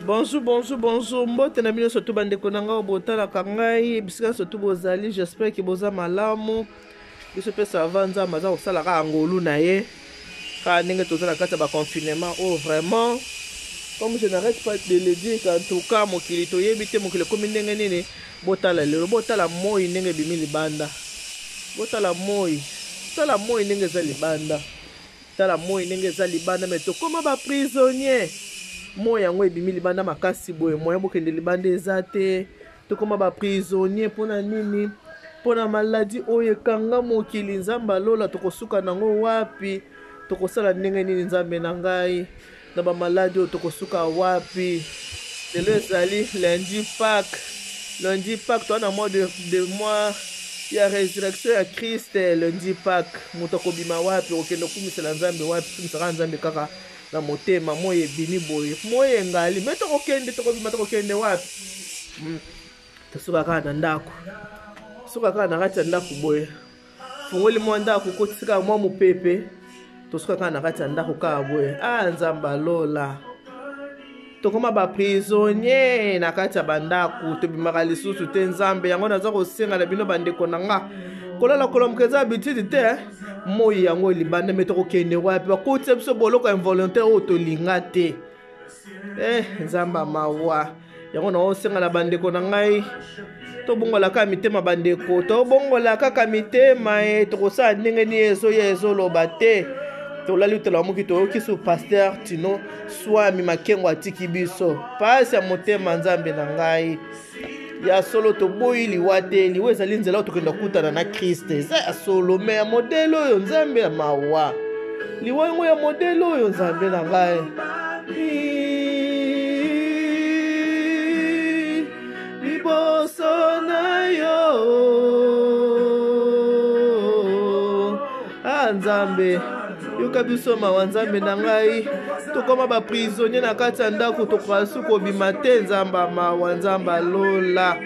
Bonjour, bonjour, bonjour. Mbote na bino surtout bandeko na nga botala kangai bisika surtout bozali. J'espère que boza malamu. Biso pe ça va nzamba za kosala ka ngolu na ye. Ka ndenge tozala kata ba confinement. Oh vraiment. Comme je n'arrête pas de le dire qu'en tout cas mokili toyebi te mokili komi ndenge nini botala lelo botala moi ndenge bimi libanda. Botala moi. Tala moi ndenge za libanda. Tala moi ndenge za libanda mais to koma ba prisonnier. Moi yango ebimi libanda makasi boye moya bokende libanda eza te tokoma ba prisonnier mpona nini mpona maladi oyo ekanga mokili nzambe alola tokosuka nango wapi tokosala ndenge nini nzambe na ngai na bamaladi oyo tokosuka wapi lelo ezali lundi Pâques toana mois de mois ya résurrection ya Christ lundi Pâques moto akobima wapi okende okumisela nzambe wapi kumisaka nzambe kaka na motema moye bini boye moye ngali me tokokende tokobima tokokende wapi tosuka kaka na ndako suka kaka na kati ya ndako boye fungoli mwa ndako kotisika mwa mopepe tosuka kaka na kati ya ndako kaka boye nzambe alola tokoma ba prisonnier na kati ya bandako tobimaka lisusu te nzambe yango naza kosenga na bino bandeko na nga kolala kolomoka eza habitude te moi yango libanda me tokokende wapi bakotisa biso boloko involontaire oyo tolinga te nzamba mawa yango naosenga na bandeko na ngai tobongolaka mitema bandeko tobongola kaka mitema tokosala ndenge nini ezoya ezoloba te tolali utela moki toyoki su pasteur tino swami makengo atiki biso pasi ya motema nzambe na ngai ya solo toboyi liwa te liwa ezali nzela oyo tokenda kutana na Kriste eza ya solo me ya modele oyo nzambe ya mawa liwa yango ya modele oyo nzambe na ngai liboso na yo nzambe yoka biso mawa nzambe na ngai tokoma ba prisonnier na kati ya ndako tokwasu kobima te nzamba mawa nzamba alola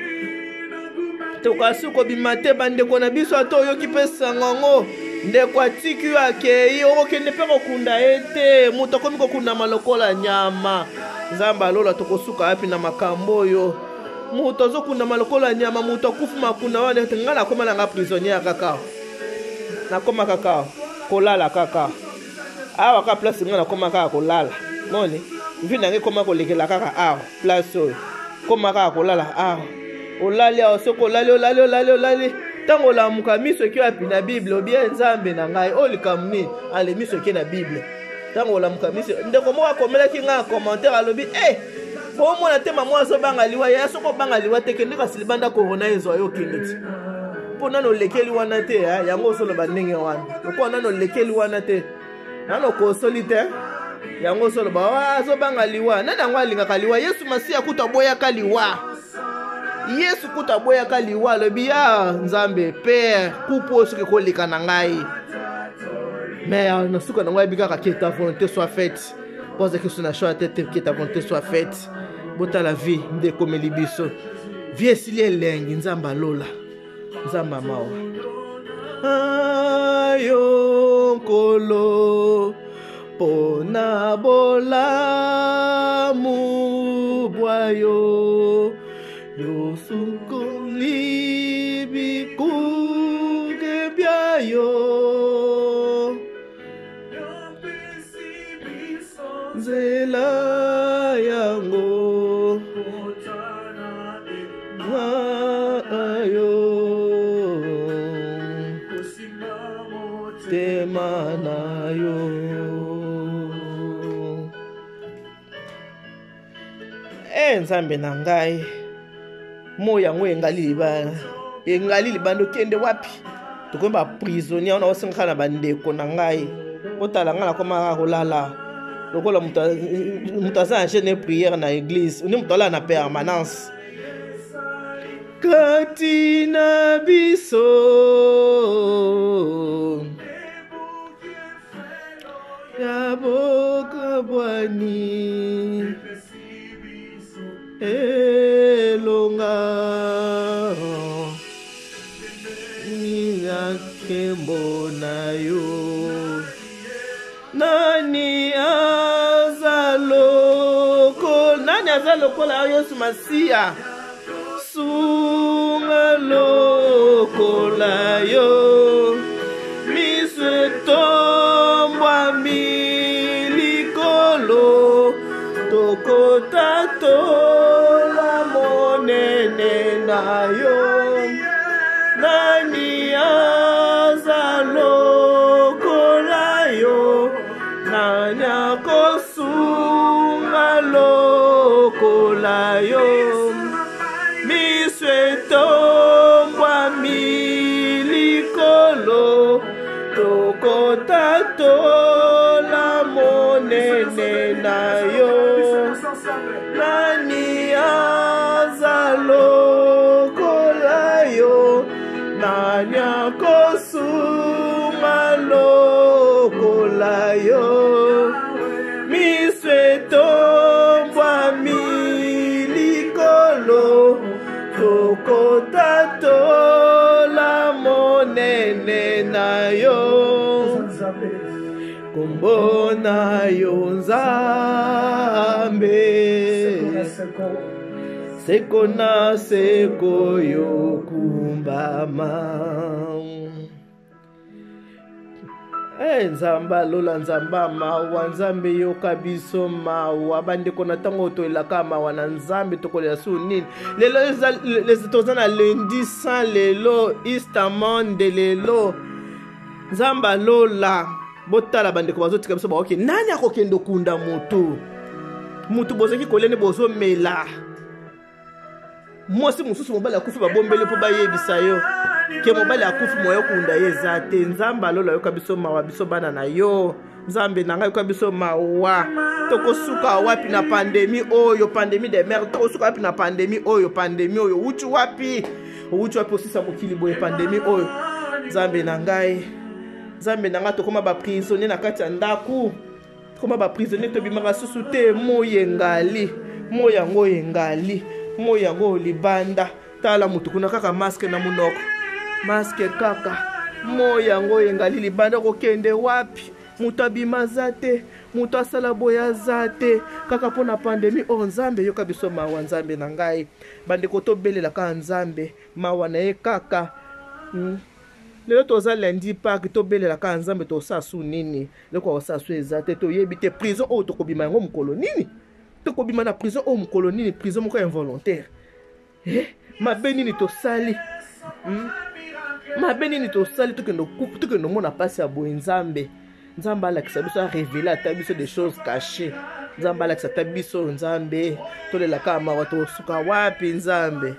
tokwasu kobima te bandeko na biso ata oyoki mpe sangongo ndeko atiki yo akei okokende mpe kokunda ye te moto akomi kokundama lokola nyama nzamba alola tokosuka wapi na makambo oyo moto azokundama lokola nyama moto akufu makunda wana ngai nakoma nanga prisonnier kaka nakoma kaka kolala kaka awa ka place nga nakoma kaka kolala moni mvi nange koma kolekela kaka awa place oyo koma kaka kolala awa olali awa soki olali ntango olamuka miso eki wapi na bible obie nzambe na ngai oyo likambo nini ale miso eki na bible ntango olamuka miso ndeko moko akomelaki nga commentaire alobi bomona te mama azobanga liwa ya soko obanga liwa te kende kasi libanda korona ezwa yo okende ti mpo nano olekeli wana te yango ozoloba ndenge wana lokola nano olekeli wana te nano kosoli te yango ozoloba azobanga liwa nani yango alingaka liwa yesu masiya kuta aboyaka liwa yesu kuta aboyaka liwa alobi nzambe pere kupu oyo soki koleka na ngai me nasuka na ngai bikaka que ta volonté soit faite pose question na choix tete que ta volonté soit faite botala vie nde komeli biso vie esili elengi nzambe alola nzamba mawa ayo nkolo pona bolamu bwayo yosukoli bikuke byayo nzela yango ayo tema na yo nzambe na ngai moyo yango engali libanda okende wapi tokomi ba prisonnier ona osengaka na bandeko na ngai otala ngai nakomaka kolala lokola moto aza na chaîne prière na église oni moto alala na permanence kati na biso ya bokabwani elonga ya kembo na yo nani azaloko nani aza lokola Yesu Masiya. Sunga lokola yo. Miso tombwa milikolo. Tokota tola monene na yo. Nani aza lokola yo. Nani akosunga lokola yo. Miswe tombwa milikolo. Tokota tola monene na yo. Nani aza lokola yo. Nani akosunga lokola yo. Miswe tombwa milikolo. Tokota tola monene na yo. Kumbona yo Nzambe. Seko na seko yo kumbama. Nzamba lola nzamba mawa. Nzambe yo kabiso mawa. Bandeko na tango to elaka mawa na Nzambe tokolela su nini. Lelo les tozana lundi saint lelo Easter Monday lelo. Nzamba lola botala bandeko bazotika biso ba okay nani akokendo kunda mutu. Mutu bozaki kolene bozo mela. Mwasi mususu mobali akufi babombele po bayebisa yo ke mobali akufi moyo kunda yeza te. Nzamba lola yo kabiso mawa biso bana na yo. Nzambe nanga yo kabiso mawa. Tokosuka wapi na pandemi oyo pandemi de merde. Tokosuka wapi na pandemi oyo pandemi oyo. Uchu wapi osisa mokili boye pandemi oyo. Nzambe nangai. Nzambe nanga tokoma ba prisonnier na kati ya ndaku. Tokoma ba prisonnier tobimaka susu te moye ngali. Moya ngo engali. Moya ngo libanda. Tala mutu kuna kaka maske na munoko. Maske kaka. Moya ngo engali libanda kokende wapi. Mutu abima zate. Mutu asala boya zate. Kaka pona pandemi o Nzambe yoka biso mawa Nzambe na ngai. Bandeko tobelela ka Nzambe. Mawa na ye kaka. Lelo toza lundi park tobelela ka Nzambe tosasu nini. Leko osasu ezate to yebite prison o tokobima ngo mukolo nini. Tokobima na prison o mukolo nini prison moko involontaire. Mabe nini tosali. Mabe nini tosali tokendo mona pasi ya boye Nzambe. Nzambe alakisa biso a révéler ata biso des choses cachées. Nzambe alakisa ata biso Nzambe tolela ka mawa tosuka wapi Nzambe.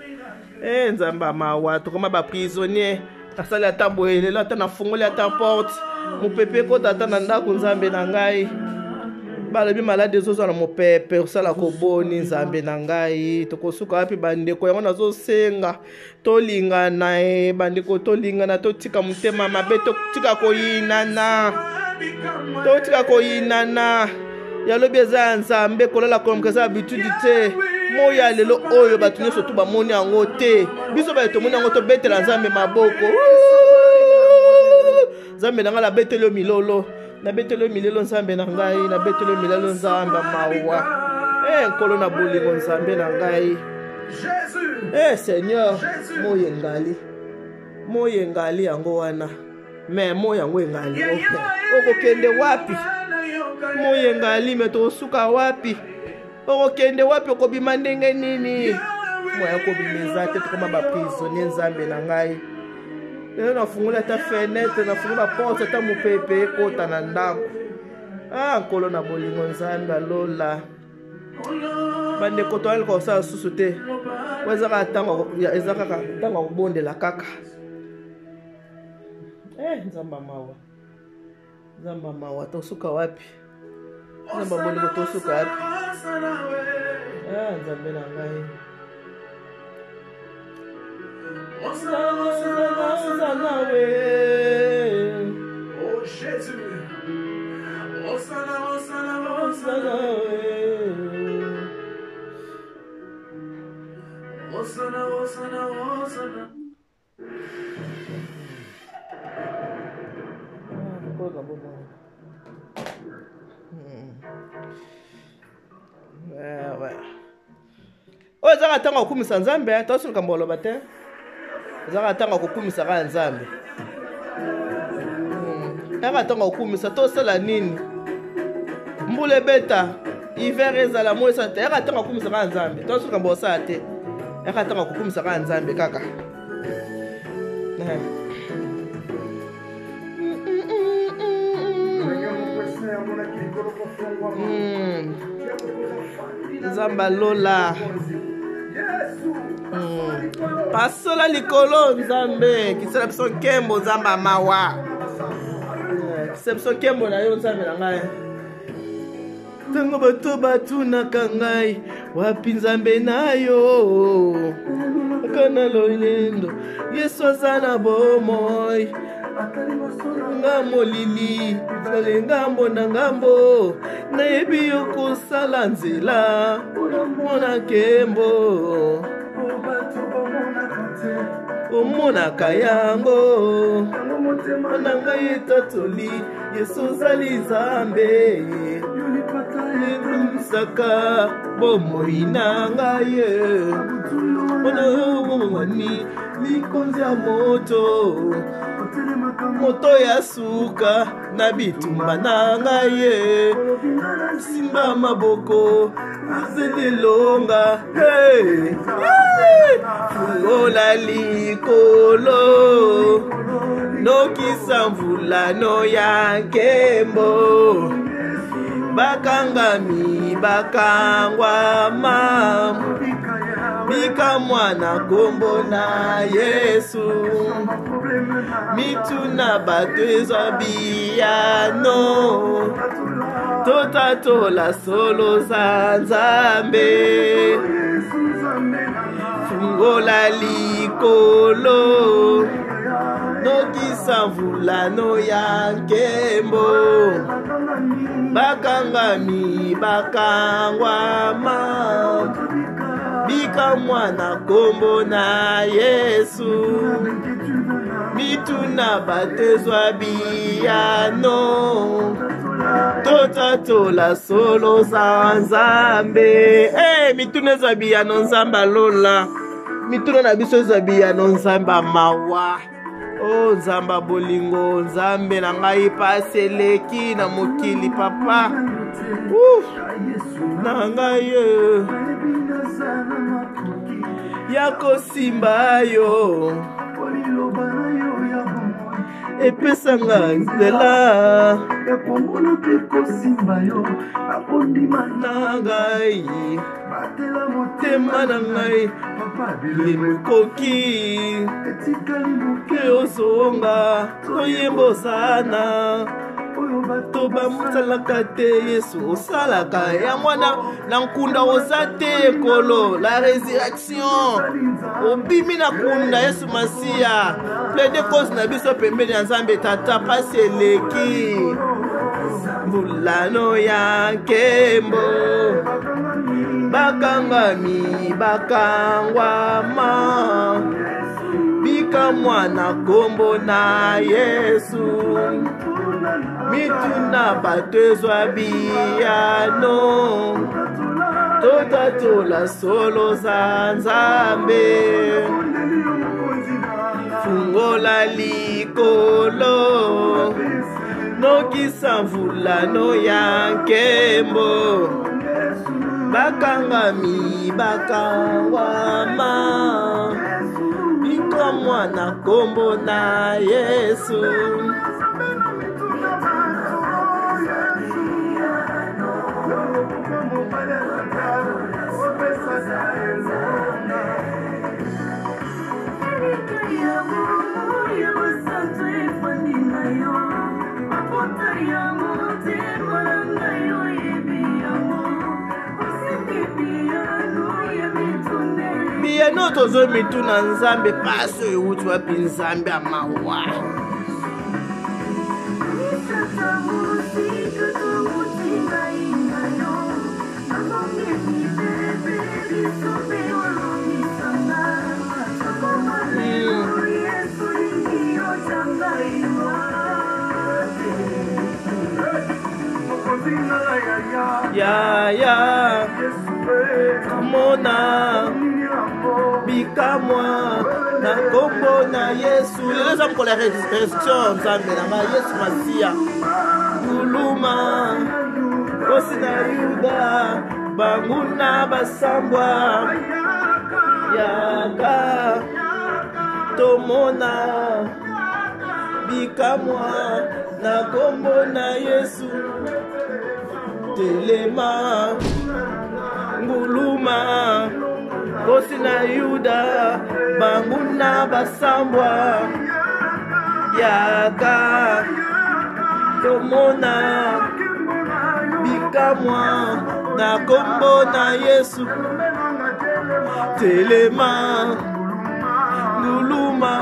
Nzambe mawa tokoma ba prisonnier. Asali ata boye lelo ata na fungoli ata porte. Mopepe kota ata na ndako Nzambe na ngai. Balobi malade ezoza na mopepe osala koboni Nzambe na ngai. Tokosuka wapi bandeko yango nazosenga tolingana bandeko tolingana totika motema mabe totika koyinana. Totika koyinana. Yalobi eza Nzambe kolala komkeza habitude te. Moya lelo oyo batu nyonso tu bamoni yango te. Biso ba tomoni yango to betela Nzambe maboko. Nzambe nanga la betelo milolo. Na betelo milelo Nzambe na ngai. Na betelo milelo Nzambe mawa. Nkolo na bolingo Nzambe na ngai. Seigneur, moye ngali. Moye ngali yango wana. Me moya yango ngali. Okokende wapi? Moye ngali me tosuka wapi? Okokende wapi okobima ndenge nini? Moya kobimeza te tokoma ba prisonnier Nzambe na ngai. Lelo nafungula ta fenêtre, nafungula porte ta mopepe ekota na ndako. Nkolo na bolingo Nzambe alola. Bandeko toali kosala susu te. Wezaka tango ezaka tango kobondela kaka. Nzamba mawa. Nzamba mawa tosuka wapi? Nzamba bolingo tosuka wapi? Nzambe na ngai. Oh Jésus. Osana. Ouais. oyo ezaka ntango akumisa nzambe tosi likambo oloba te ezaka ntango akukumisa kaka nzambe ezaka ntango akumisa tosala nini mbula ebeta hiver ezala mo esala te ezaka ntango akumisa kaka nzambe tosi likambo osala te ezaka ntango akukumisa kaka nzambe kaka nzamba lola pasola likolo nzambe kisala biso nkembo nzamba mawa kisala biso nkembo na yo nzambe na ngai ntango bato batunaka ngai wapi nzambe na yo kana lolendo yesu aza na bomoi nga molili zale ngambo na ngambo nayebi yo kosala nzela mona nkembo omonaka yango na ngai etatoli yesu ozali nzambe elumisaka bomoi na ngai mpona omoni likonzi ya moto ya suka na bitumba na ngai simba maboko azelelonga fungola likolo nokisa mvulano ya nkembo bakangami bakangwama bika mwana kombo na yesu mituna bato ezwa biyano totatola solo za nzambe fungola likolo nokisa mvulano ya nkembo bakangami bakangwama bika mwana kombo na yesu mituna batezwa biyano totatola solo za nzambe mituna ezwa biyano nzambe alola mituna na biso ezwa biyano nzambe mawa nzamba bolingo nzambe na ngai pasi eleki na mokili papa na ngai ya kosimba yo epesanga nzela na ngai motema na ngai lemokoki ke ozonga toyembosana bato bamosalaka te yesu osalaka yango na nkunda oza te ekolo la résurrection obimi na nkunda yesu masiya plaide cause na biso pembeni ya nzambe tata pasi eleki mbulano ya nkembo bakangami bakangwama bika mwana kombo na yesu mituna bato ezwa biyano totatola solo za nzambe fungola likolo nokisa mvulano ya nkembo bakangami bakangwama bika mwana kombo na yesu biyano tozo mituna nzambe pasi oyo euti wapi nzambe amawa ya mona bikamwa na kombo na Yesu. Les hommes pour la résurrection nzambe na Yesu Masia. Nguluma kosi na Yuda banguna basambwa yaka tomona bikamwa na kombo na Yesu. Telema nguluma kosi na Yuda banguna basambwa yaka tomona bikamwa na kombo na Yesu. Telema nguluma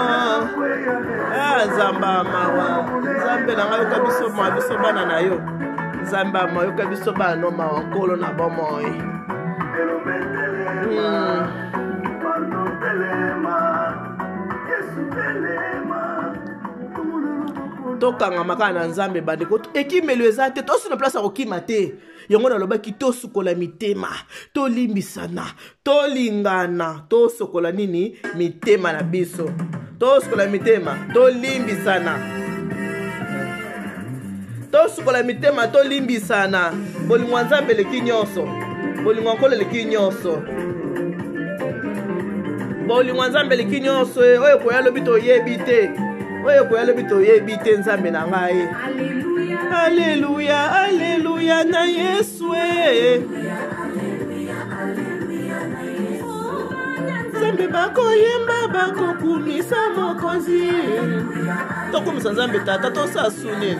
zamba mawa nzambe na ngayo kabiso ma biso bana na yo nzamba ma yo kabiso bana ma wankolo na bomoy. Tokanga makana nzambe bandeko ekimelo eza te tosi na place akokima te yango nalobaki tosukola mitema tolimbisana tolingana tosukola nini mitema na biso tosukola mitema tolimbisana tosukola mitema tolimbisana bolingo nzambe leki nyonso bolingo nkolo leki nyonso bolingo nzambe leki nyonso oyo koya lobi toyebi te oyo koya lobi toyebi te nzambe na ngai. Haleluya haleluya na Yesu nzambe bakoyemba bakokumisa mokonzi tokumisa nzambe tata tosasune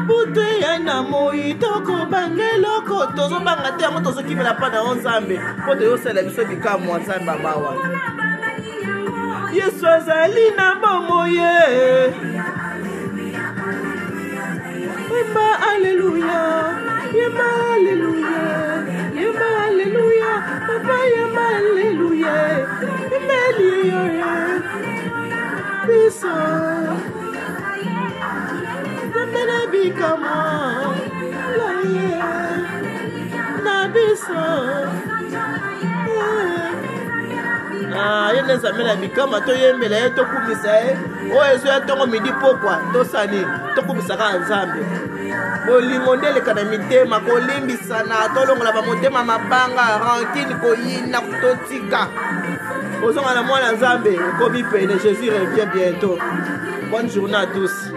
bute ya na moi tokobangeloko tozobanga te yango tozokimela mpa na yo nzambe mpo toyosala biso bikamwa nzambe amawa. Yesu azali na bomoye yemba aleluya yemba aleluya yemba aleluya papa yemba aleluya yemba aleluya biso nzambe bikamwa laye na biso yene nzambe na bikama toyembela ye tokumisa ye oyo ezo ya ntongo midi pokwa tosani tokumisaka nzambe bolingo ndeleka na mitema kolimbisana tolongola bamotema mabanga rankine koyina totika ozonga na mwana nzambe okomi pene. Jésus revient bientôt. Bonne journée à tous.